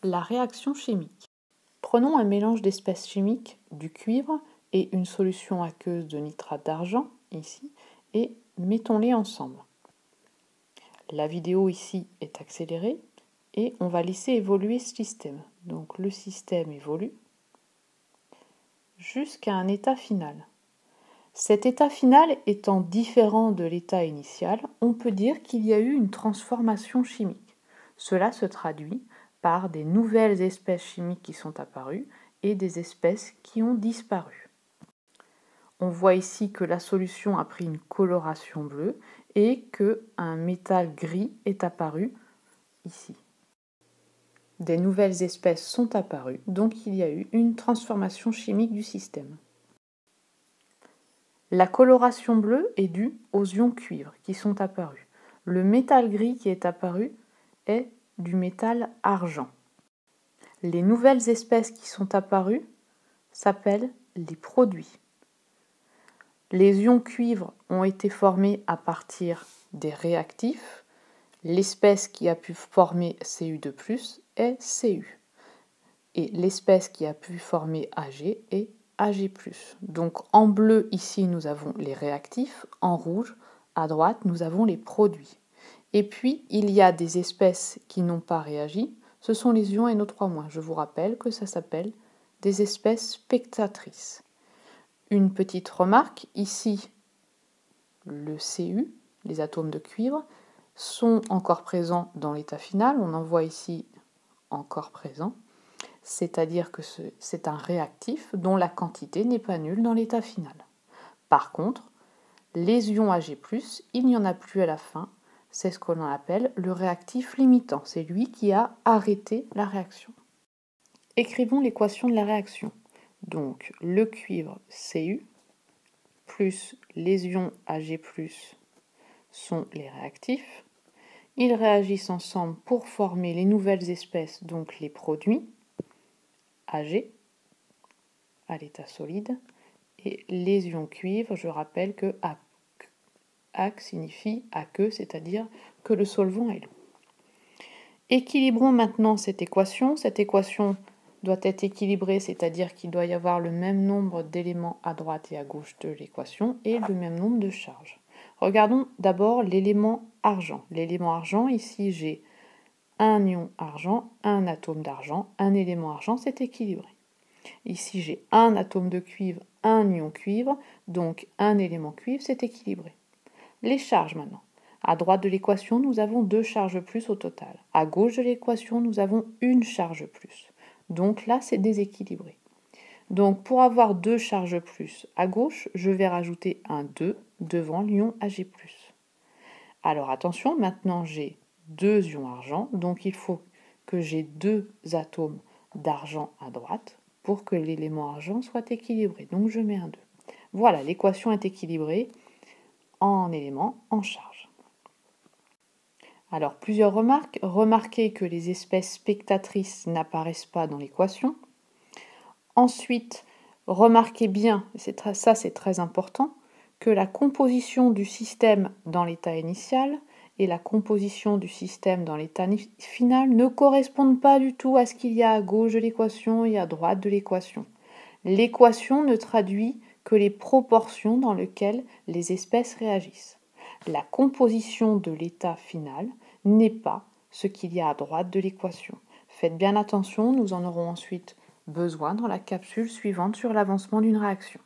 La réaction chimique. Prenons un mélange d'espèces chimiques, du cuivre et une solution aqueuse de nitrate d'argent, ici, et mettons-les ensemble. La vidéo ici est accélérée et on va laisser évoluer ce système. Donc le système évolue jusqu'à un état final. Cet état final étant différent de l'état initial, on peut dire qu'il y a eu une transformation chimique. Cela se traduit par des nouvelles espèces chimiques qui sont apparues et des espèces qui ont disparu. On voit ici que la solution a pris une coloration bleue et qu'un métal gris est apparu ici. Des nouvelles espèces sont apparues, donc il y a eu une transformation chimique du système. La coloration bleue est due aux ions cuivre qui sont apparus. Le métal gris qui est apparu est du métal argent. Les nouvelles espèces qui sont apparues s'appellent les produits. Les ions cuivre ont été formés à partir des réactifs. L'espèce qui a pu former Cu2+ est Cu. Et l'espèce qui a pu former Ag est Ag+. Donc en bleu, ici, nous avons les réactifs. En rouge, à droite, nous avons les produits. Et puis, il y a des espèces qui n'ont pas réagi. Ce sont les ions NO3-. Je vous rappelle que ça s'appelle des espèces spectatrices. Une petite remarque, ici, le Cu, les atomes de cuivre, sont encore présents dans l'état final. On en voit ici encore présent. C'est-à-dire que c'est un réactif dont la quantité n'est pas nulle dans l'état final. Par contre, les ions Ag+, il n'y en a plus à la fin. C'est ce que l'on appelle le réactif limitant. C'est lui qui a arrêté la réaction. Écrivons l'équation de la réaction. Donc, le cuivre Cu plus les ions Ag+ sont les réactifs. Ils réagissent ensemble pour former les nouvelles espèces, donc les produits, Ag, à l'état solide, et les ions cuivre, je rappelle que AC signifie aqueux, c'est-à-dire que le solvant est lourd. Équilibrons maintenant cette équation. Cette équation doit être équilibrée, c'est-à-dire qu'il doit y avoir le même nombre d'éléments à droite et à gauche de l'équation et le même nombre de charges. Regardons d'abord l'élément argent. L'élément argent, ici j'ai un ion argent, un atome d'argent, un élément argent, c'est équilibré. Ici j'ai un atome de cuivre, un ion cuivre, donc un élément cuivre, c'est équilibré. Les charges maintenant. À droite de l'équation, nous avons 2 charges plus au total. À gauche de l'équation, nous avons une charge plus. Donc là, c'est déséquilibré. Donc pour avoir 2 charges plus à gauche, je vais rajouter un 2 devant l'ion Ag+. Alors attention, maintenant j'ai 2 ions argent, donc il faut que j'ai 2 atomes d'argent à droite pour que l'élément argent soit équilibré. Donc je mets un 2. Voilà, l'équation est équilibrée en éléments, en charge. Alors, plusieurs remarques. Remarquez que les espèces spectatrices n'apparaissent pas dans l'équation. Ensuite, remarquez bien, ça c'est très important, que la composition du système dans l'état initial et la composition du système dans l'état final ne correspondent pas du tout à ce qu'il y a à gauche de l'équation et à droite de l'équation. L'équation ne traduit que les proportions dans lesquelles les espèces réagissent. La composition de l'état final n'est pas ce qu'il y a à droite de l'équation. Faites bien attention, nous en aurons ensuite besoin dans la capsule suivante sur l'avancement d'une réaction.